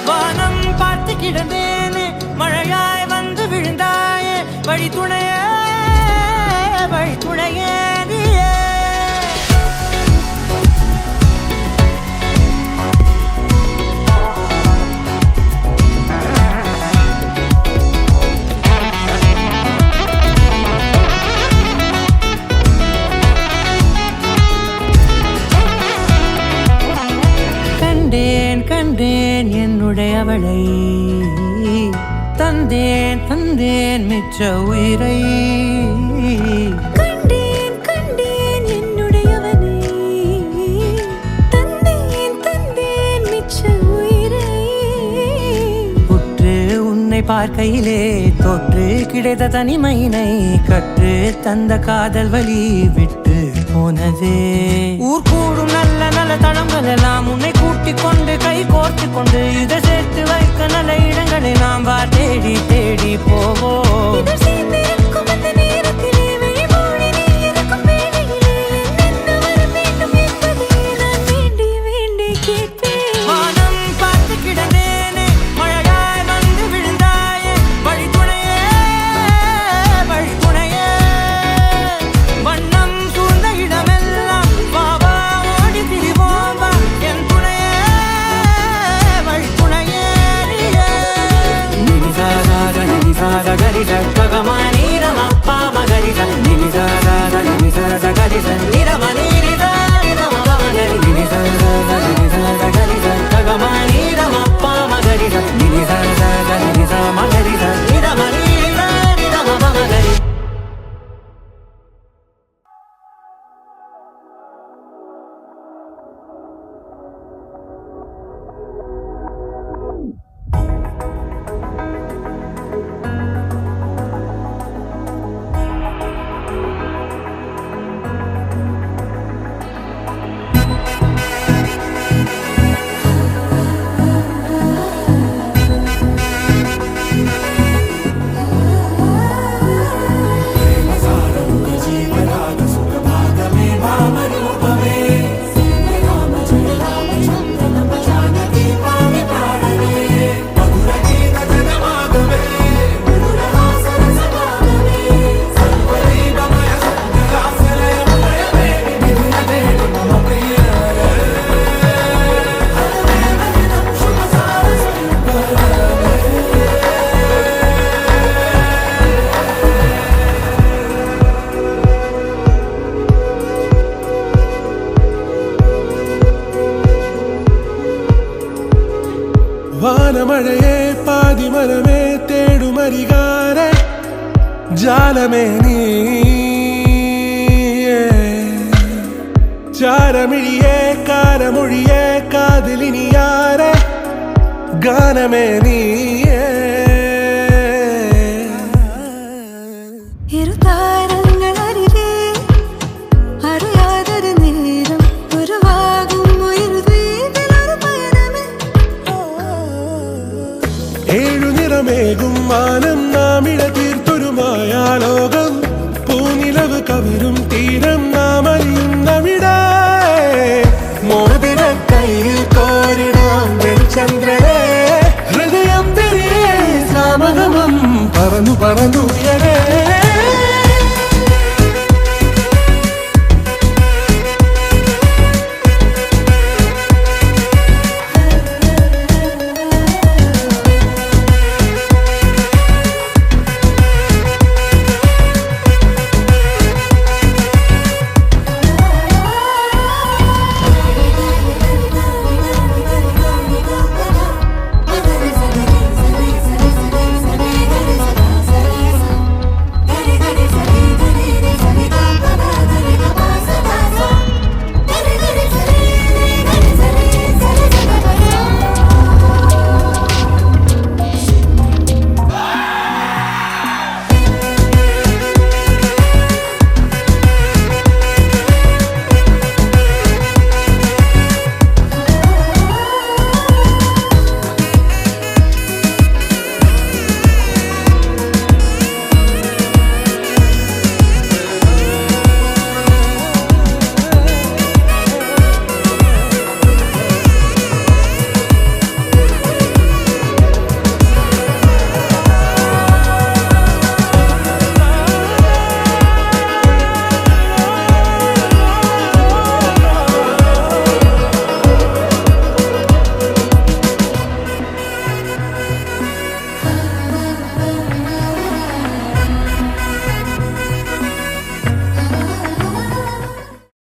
வானம் பார்த்து கிடந்தேனே மழையாய் வந்து விழுந்தாயே வழி துணையே வழி துணையே கண்டேன் என்னுடையவளை தந்தேன் தந்தேன் மிச்ச உயிரை கண்டேன் என்னுடையவனை தந்தேன் தந்தேன் மிச்ச உயிரை உற்று உன்னை பார்க்கையிலே தொற்று கிடைத்த தனிமையினை கற்று தந்த காதல் வழி விட்டு போனதே ஊர் கூடும் நல்ல நல்ல தளங்கள் எல்லாம் உன்னை கூட்டிக் கொண்டு கை கோர்த்து கொண்டு இதை சேர்த்து வைக்க நல்ல இடங்களை நாம் வா தேடி தேடி போவோம் வானமழையே பாதி மனமே தேடுமறிகார ஜாலமே நீ சாரமிழியே காரமொழியே காதலினியார கானமே நீ മേഘം മാനം നാമിട തീർത്തൊരു മായാലോകം പൂനിലവ് കവരും തീരം നാമലിയുന്നവിട മോതിര കയ്യിൽ കോരിടാം ചന്ദ്രനെ ഹൃദയം തിരികെ സാമഗമം പറന്നു പറന്നു